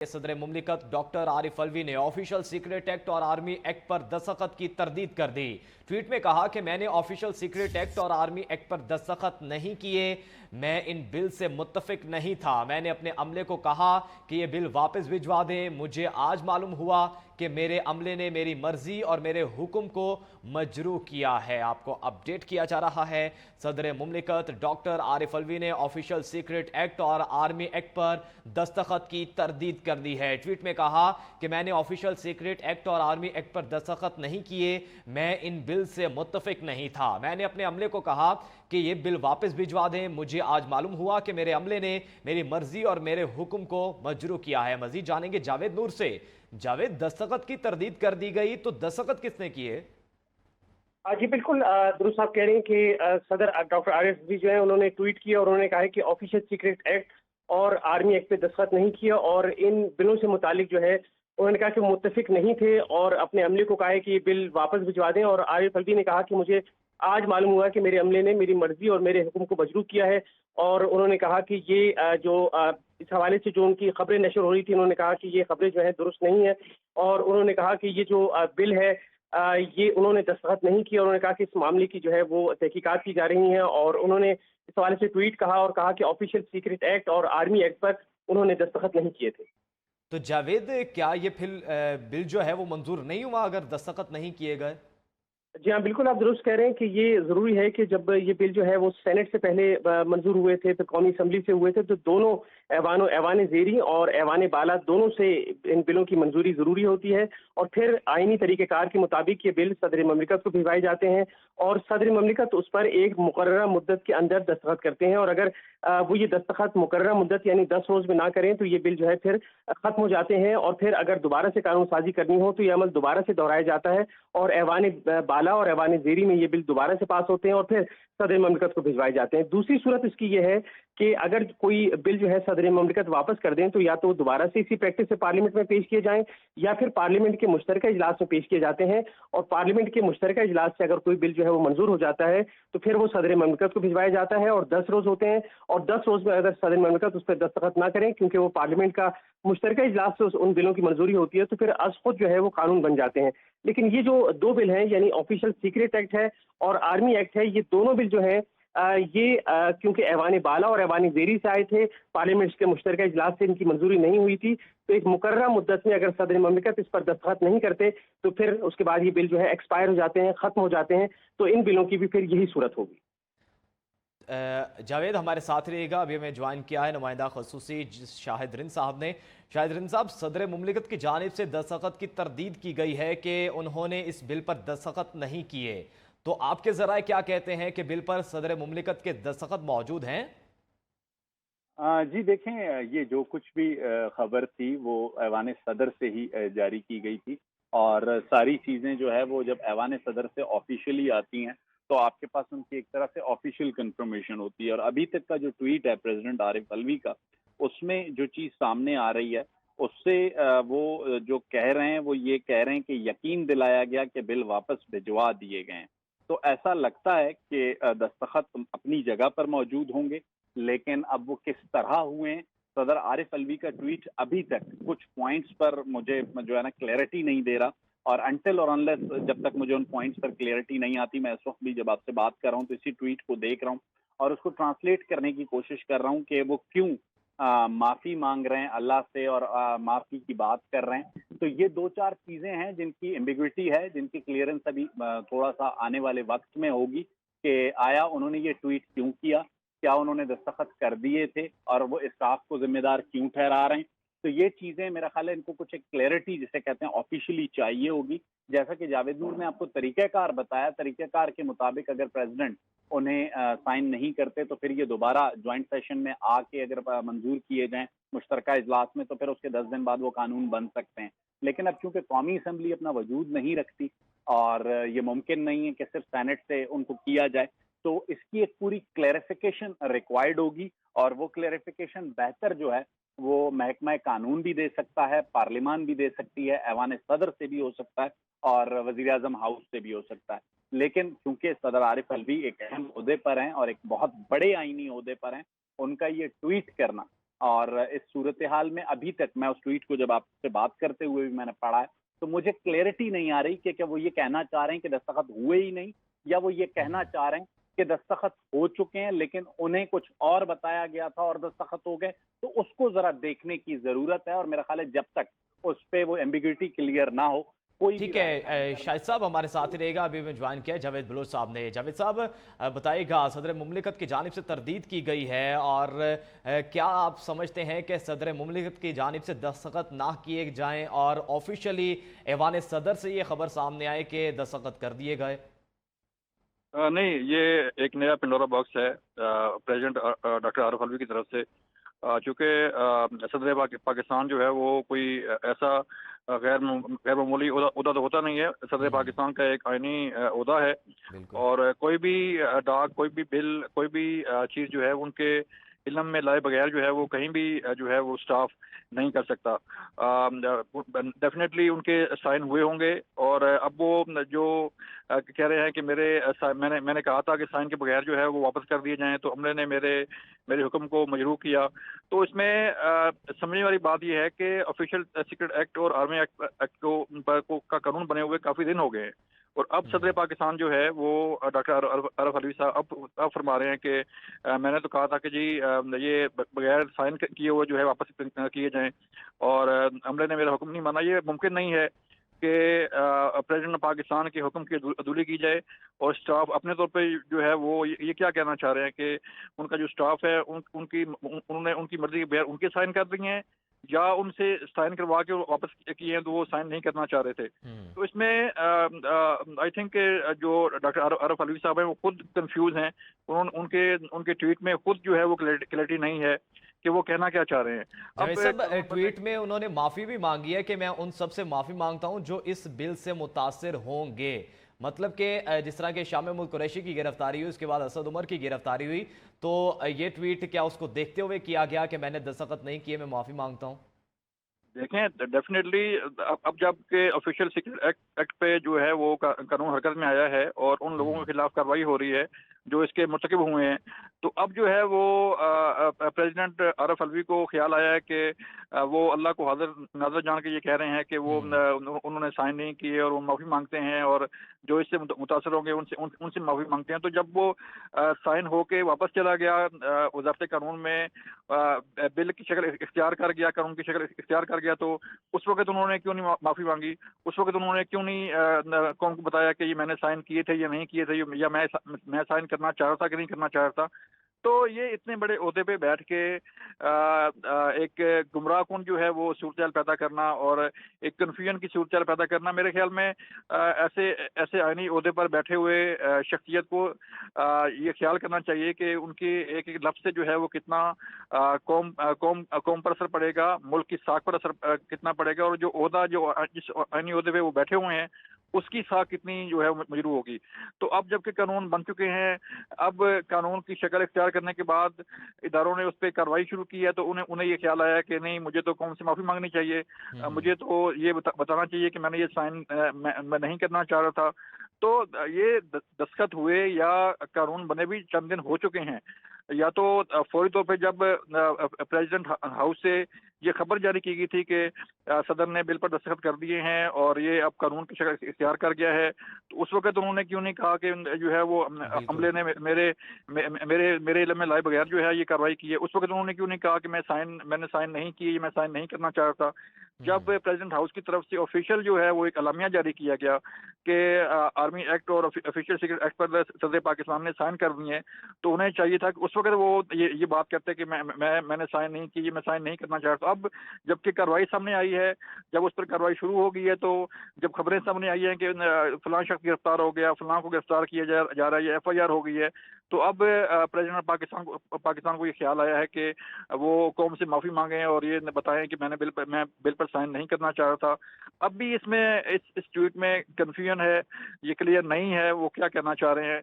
सदर मुमलिकत डॉक्टर आरिफ अलवी ने official secret act और आर्मी एक्ट पर दस्तखत की तरदीद कर दी। ट्वीट में कहा कि मैंने ऑफिशियल सीक्रेट एक्ट और आर्मी एक्ट पर दस्तखत नहीं किए, मैं इन बिल से मुत्तफिक नहीं था। मैंने अपने अमले को कहा कि ये बिल वापस भिजवा दें। मुझे आज मालूम हुआ कि मेरे अमले ने मेरी मर्जी और मेरे हुक्म को मजरू किया है। आपको अपडेट किया जा रहा है। सदर मुमलिकत डॉक्टर आरिफ अलवी ने ऑफिशियल सीक्रेट एक्ट और आर्मी एक्ट पर दस्तखत की तरदीद कर दी है। ट्वीट में कहा कि मैंने ऑफिशियल सीक्रेट एक्ट और आर्मी एक्ट पर दस्तखत नहीं किए, मैं इन बिल से मुत्तफिक नहीं था। मैंने अपने अमले को कहा कि ये बिल वापस भिजवा दें। मुझे आज मालूम हुआ कि मेरे अमले ने मेरी मर्जी और मेरे हुक्म को मजरू किया है। मजीद जानेंगे जावेद नूर से। जावेद, दस्तखत की तरदीद कर दी गई तो दस्तखत किसने किए? जी बिल्कुल, दुरुस्त आप कह रहे हैं कि सदर डॉक्टर आरिफ अलवी जो है उन्होंने ट्वीट किया और उन्होंने कहा है कि ऑफिशियल सीक्रेट एक्ट और आर्मी एक्ट पे दस्तखत नहीं किया और इन बिलों से मुतालिक जो है उन्होंने कहा कि मुत्तफिक नहीं थे और अपने अमले को कहा है कि ये बिल वापस भिजवा दें। और आरिफ अलवी ने कहा कि मुझे आज मालूम हुआ कि मेरे अमले ने मेरी मर्जी और मेरे हुक्म को मजरू किया है। और उन्होंने कहा कि ये इस हवाले से जो उनकी खबरें नशर हो रही थी, उन्होंने कहा कि ये खबरें जो है दुरुस्त नहीं है। और उन्होंने कहा कि ये जो बिल है ये उन्होंने दस्तखत नहीं किया। उन्होंने कहा कि इस मामले की जो है वो तहकीकात की जा रही हैं और उन्होंने इस हवाले से ट्वीट कहा और कहा कि ऑफिशियल सीक्रेट एक्ट और आर्मी एक्ट पर उन्होंने दस्तखत नहीं किए थे। तो जावेद, क्या ये बिल जो है वो मंजूर नहीं हुआ अगर दस्तखत नहीं किए गए? जी हाँ, बिल्कुल आप दुरुस्त कह रहे हैं कि ये ज़रूरी है कि जब ये बिल जो है वो सेनेट से पहले मंजूर हुए थे, फिर कौमी असम्बली से हुए थे, तो दोनों ऐवान ज़ेरी और ऐवान बाला दोनों से इन बिलों की मंजूरी ज़रूरी होती है। और फिर आइनी तरीक़ेकार के मुताबिक ये बिल सदर ममलिकत को भिजवाए जाते हैं और सदर ममलिकत उस पर एक मुकर्ररा मुद्दत के अंदर दस्तखत करते हैं। और अगर वो ये दस्तखत मुकर्ररा मुद्दत यानी 10 रोज़ में ना करें तो ये बिल जो है फिर ख़त्म हो जाते हैं और फिर अगर दोबारा से कानून साजी करनी हो तो ये अमल दोबारा से दोहराया जाता है और ऐवान बाला और ऐवान ज़ेरी में ये बिल दोबारा से पास होते हैं और फिर सदर ममलिकत को भिजवाए जाते हैं। दूसरी सूरत इसकी ये है कि अगर कोई बिल जो है सदर ममलिकत वापस कर दें तो या तो दोबारा से इसी प्रैक्टिस से पार्लियामेंट में पेश किए जाएं या फिर पार्लियामेंट के मुश्तरका इजलास में पेश किए जाते हैं। और पार्लियामेंट के मुश्तरका इजलास से अगर कोई बिल जो है वो मंजूर हो जाता है तो फिर वो सदर ममलिकत को भिजवाया जाता है और 10 रोज होते हैं और 10 रोज में अगर सदर ममलिकत उस पर दस्तखत ना करें क्योंकि वो पार्लियामेंट का मुश्तरका इजलास से उन बिलों की मंजूरी होती है तो फिर अज खुद जो है वो कानून बन जाते हैं। लेकिन ये जो दो बिल हैं यानी ऑफिशियल सीक्रेट एक्ट है और आर्मी एक्ट है, ये दोनों बिल जो है क्योंकि ऐवान बाला और ऐवान ज़ेरी से आए थे, पार्लियामेंट के मुश्तरका इजलास से इनकी मंजूरी नहीं हुई थी, तो एक मुकर्ररा मुद्दत में अगर सदर ममलिकत इस पर दस्तखत नहीं करते तो फिर उसके बाद ये बिल जो है एक्सपायर हो जाते हैं, खत्म हो जाते हैं। तो इन बिलों की भी फिर यही सूरत होगी। जावेद, हमारे साथ रहिएगा। अभी हमें ज्वाइन किया है नुमाइंदा खसूसी शाहिद रिंद साहब ने। शाहिद रिंद साहब, सदर मुमलिकत की जानिब से दस्तखत की तरदीद की गई है कि उन्होंने इस बिल पर दस्तखत नहीं किए, तो आपके ज़राए क्या कहते हैं कि बिल पर सदर मुमलिकत के दस्तखत मौजूद हैं? जी देखें, ये जो कुछ भी खबर थी वो ऐवान सदर से ही जारी की गई थी और सारी चीज़ें जो है वो जब ऐवान सदर से ऑफिशियली आती हैं तो आपके पास उनकी एक तरह से ऑफिशियल कंफर्मेशन होती है। और अभी तक का जो ट्वीट है प्रेसिडेंट आरिफ अलवी का, उसमें जो चीज़ सामने आ रही है उससे वो जो कह रहे हैं वो ये कह रहे हैं कि यकीन दिलाया गया कि बिल वापस भिजवा दिए गए हैं। तो ऐसा लगता है कि दस्तखत अपनी जगह पर मौजूद होंगे, लेकिन अब वो किस तरह हुए हैं, सदर आरिफ अलवी का ट्वीट अभी तक कुछ पॉइंट्स पर मुझे जो है ना क्लैरिटी नहीं दे रहा। और अनटिल और अनलेस जब तक मुझे उन पॉइंट्स पर क्लैरिटी नहीं आती, मैं इस वक्त भी जब आपसे बात कर रहा हूँ तो इसी ट्वीट को देख रहा हूँ और उसको ट्रांसलेट करने की कोशिश कर रहा हूँ कि वो क्यों माफी मांग रहे हैं अल्लाह से और माफी की बात कर रहे हैं। तो ये दो चार चीजें हैं जिनकी एम्बिग्विटी है, जिनकी क्लियरेंस अभी थोड़ा सा आने वाले वक्त में होगी कि आया उन्होंने ये ट्वीट क्यों किया, क्या उन्होंने दस्तखत कर दिए थे और वो स्टाफ को जिम्मेदार क्यों ठहरा रहे हैं। तो ये चीजें मेरा ख्याल है इनको कुछ एक क्लैरिटी जिसे कहते हैं ऑफिशियली चाहिए होगी। जैसा कि जावेद नूर ने आपको तरीक़ाकार बताया, तरीक़ाकार के मुताबिक अगर प्रेसिडेंट उन्हें साइन नहीं करते तो फिर ये दोबारा ज्वाइंट सेशन में आके अगर मंजूर किए जाएं मुश्तरका इजलास में तो फिर उसके 10 दिन बाद वो कानून बन सकते हैं। लेकिन अब चूंकि कौमी असम्बली अपना वजूद नहीं रखती और ये मुमकिन नहीं है कि सिर्फ सेनेट से उनको किया जाए, तो इसकी एक पूरी क्लैरिफिकेशन रिक्वायर्ड होगी और वो क्लैरिफिकेशन बेहतर जो है वो महकमा कानून भी दे सकता है, पार्लियामान भी दे सकती है, ऐवान सदर से भी हो सकता है और वजीर आजम हाउस से भी हो सकता है। लेकिन चूंकि सदर आरिफ अलवी एक अहम ओहदे पर हैं और एक बहुत बड़े आईनी ओहदे पर हैं, उनका ये ट्वीट करना اور اس صورتحال میں ابھی تک میں اس ٹویٹ کو جب آپ سے بات کرتے ہوئے بھی میں نے پڑھا ہے تو مجھے کلیئرٹی نہیں آ رہی کہ کیا وہ یہ کہنا چاہ رہے ہیں کہ دستخط ہوئے ہی نہیں، یا وہ یہ کہنا چاہ رہے ہیں کہ دستخط ہو چکے ہیں لیکن انہیں کچھ اور بتایا گیا تھا اور دستخط ہو گئے. تو اس کو ذرا دیکھنے کی ضرورت ہے، اور میرا خیال ہے جب تک اس پہ وہ ایمبیگوٹی کلیئر نہ ہو کوئی بھی ٹھیک ہے شاہد صاحب ہمارے ساتھ ہی رہے گا. ابھی میں جوائن کیا جاوید بلوچ صاحب نے. جاوید صاحب بتائیے گا، صدر مملکت کی جانب سے تردید کی گئی ہے، اور کیا آپ سمجھتے ہیں کہ صدر مملکت کی جانب سے دستخط نہ کیے جائیں اور آفیشلی ایوان صدر سے یہ خبر سامنے آئے کہ دستخط کر دیے گئے؟ نہیں، یہ ایک نیا پنڈورا باکس ہے پریزیڈنٹ ڈاکٹر عارف الوی کی طرف سے. چونکہ صدر پاکستان جو ہے وہ کوئی ایسا غیر معمولی عہدہ تو ہوتا نہیں ہے. صدر پاکستان کا ایک آئینی عہدہ ہے، بالکل. اور کوئی بھی ڈاک، کوئی بھی بل، کوئی بھی چیز جو ہے ان کے علم میں لائے بغیر جو ہے وہ کہیں بھی جو ہے وہ سٹاف نہیں کر سکتا. ڈیفینیٹلی ان کے سائن ہوئے ہوں گے، اور اب وہ جو کہہ رہے ہیں کہ میں نے کہا تھا کہ سائن کے بغیر جو ہے وہ واپس کر دیے جائیں، تو عملے نے میرے حکم کو مجروح کیا. تو اس میں سمجھنے والی بات یہ ہے کہ آفیشیل سیکرٹ ایکٹ اور آرمی ایکٹ کا قانون بنے ہوئے کافی دن ہو گئے ہیں، اور اب صدر پاکستان جو ہے وہ ڈاکٹر عارف الوی صاحب اب فرما رہے ہیں کہ میں نے تو کہا تھا کہ جی یہ بغیر سائن کیے ہوئے جو ہے واپس کیے جائیں، اور عملے نے میرا حکم نہیں مانا. یہ ممکن نہیں ہے کہ پریزیڈنٹ پاکستان کے حکم کی عدولی کی جائے، اور اسٹاف اپنے طور پہ جو ہے وہ یہ کیا کہنا چاہ رہے ہیں کہ ان کا جو اسٹاف ہے انہوں نے ان کی مرضی کے بغیر ان کے سائن کر دی ہیں، یا ان سے سائن کروا کے واپس کیے ہیں تو وہ سائن نہیں کرنا چاہ رہے تھے. تو اس میں آئی تھنک جو ڈاکٹر عارف الوی صاحب ہیں وہ خود کنفیوز ہیں. ان کے ٹویٹ میں خود جو ہے وہ کلیئرٹی نہیں ہے کہ وہ کہنا کیا چاہ رہے ہیں. جاوید صاحب ٹویٹ میں انہوں نے معافی بھی مانگی ہے کہ میں ان سب سے معافی مانگتا ہوں جو اس بل سے متاثر ہوں گے. مطلب کہ جس طرح کہ شام ملک قریشی کی گرفتاری ہوئی، اس کے بعد اسد عمر کی گرفتاری ہوئی، تو یہ ٹویٹ کیا اس کو دیکھتے ہوئے کیا گیا کہ میں نے دستخط نہیں کیے، میں معافی مانگتا ہوں؟ دیکھیں، ڈیفینیٹلی اب جب کہ آفیشیل سیکرٹ ایکٹ پہ جو ہے وہ قانون حرکت میں آیا ہے اور ان لوگوں کے خلاف کارروائی ہو رہی ہے جو اس کے مرتکب ہوئے ہیں، تو اب جو ہے وہ پریزیڈنٹ عارف الوی کو خیال آیا ہے کہ وہ اللہ کو حاضر ناظر جان کے یہ کہہ رہے ہیں کہ وہ انہوں نے سائن نہیں کیے اور وہ معافی مانگتے ہیں، اور جو اس سے متاثر ہوں گے ان سے معافی مانگتے ہیں. تو جب وہ سائن ہو کے واپس چلا گیا وزارت قانون میں، بل کی شکل اختیار کر گیا، قانون کی شکل اختیار کر گیا، تو اس وقت انہوں نے کیوں نہیں معافی مانگی؟ اس وقت انہوں نے کیوں نہیں قوم کو بتایا کہ یہ میں نے سائن کیے تھے یا نہیں کیے تھے، یا میں سائن کرنا چاہ رہا تھا کہ نہیں کرنا چاہ رہا تھا؟ تو یہ اتنے بڑے عہدے پہ بیٹھ کے ایک گمراہ کن جو ہے وہ صورتحال پیدا کرنا اور ایک کنفیوژن کی صورتحال پیدا کرنا، میرے خیال میں ایسے آئینی عہدے پر بیٹھے ہوئے شخصیت کو یہ خیال کرنا چاہیے کہ ان کی ایک لفظ سے جو ہے وہ کتنا قوم پر اثر پڑے گا، ملک کی ساکھ پر اثر کتنا پڑے گا، اور جو عہدہ جو جس آئینی عہدے پہ وہ بیٹھے ہوئے ہیں اس کی ساکھ کتنی جو ہے مجروح ہوگی. تو اب جبکہ قانون بن چکے ہیں، اب قانون کی شکل اختیار کرنے کے بعد اداروں نے اس پہ کارروائی شروع کی ہے، تو انہیں یہ خیال آیا کہ نہیں، مجھے تو قوم سے معافی مانگنی چاہیے، مجھے تو یہ بتانا چاہیے کہ میں نے یہ سائن میں نہیں کرنا چاہ رہا تھا. تو یہ دستخط ہوئے یا قانون بنے بھی چند دن ہو چکے ہیں، یا تو فوری طور پہ جب پریزیڈنٹ ہاؤس سے یہ خبر جاری کی گئی تھی کہ صدر نے بل پر دستخط کر دیے ہیں اور یہ اب قانون کی شکل اختیار کر گیا ہے، تو اس وقت انہوں نے کیوں نہیں کہا کہ جو ہے وہ عملے نے میرے علم میں لائے بغیر جو ہے یہ کارروائی کی ہے؟ اس وقت انہوں نے کیوں نہیں کہا کہ میں نے سائن نہیں کی، میں سائن نہیں کرنا چاہ رہا تھا؟ جب پریزیڈنٹ ہاؤس کی طرف سے آفیشیل جو ہے وہ ایک اعلامیہ جاری کیا گیا کہ آرمی ایکٹ اور آفیشیل سیکرٹ ایکٹ پر صدر پاکستان نے سائن کر دیے ہیں، تو انہیں چاہیے تھا کہ اس وقت وہ یہ بات کرتے کہ میں نے سائن نہیں کی، میں سائن نہیں کرنا چاہ رہا تھا. اب جبکہ کارروائی سامنے آئی ہے، جب اس پر کارروائی شروع ہو گئی ہے، تو جب خبریں سامنے آئی ہیں کہ فلاں شخص گرفتار ہو گیا، فلاں کو گرفتار کیا جا رہا ہے، ایف آئی آر ہو گئی ہے، تو اب پریزیڈنٹ پاکستان کو یہ خیال آیا ہے کہ وہ قوم سے معافی مانگیں اور یہ بتائیں کہ میں بل پر سائن نہیں کرنا چاہ رہا تھا. اب بھی اس ٹویٹ میں کنفیوژن ہے، یہ کلیئر نہیں ہے وہ کیا کہنا چاہ رہے ہیں.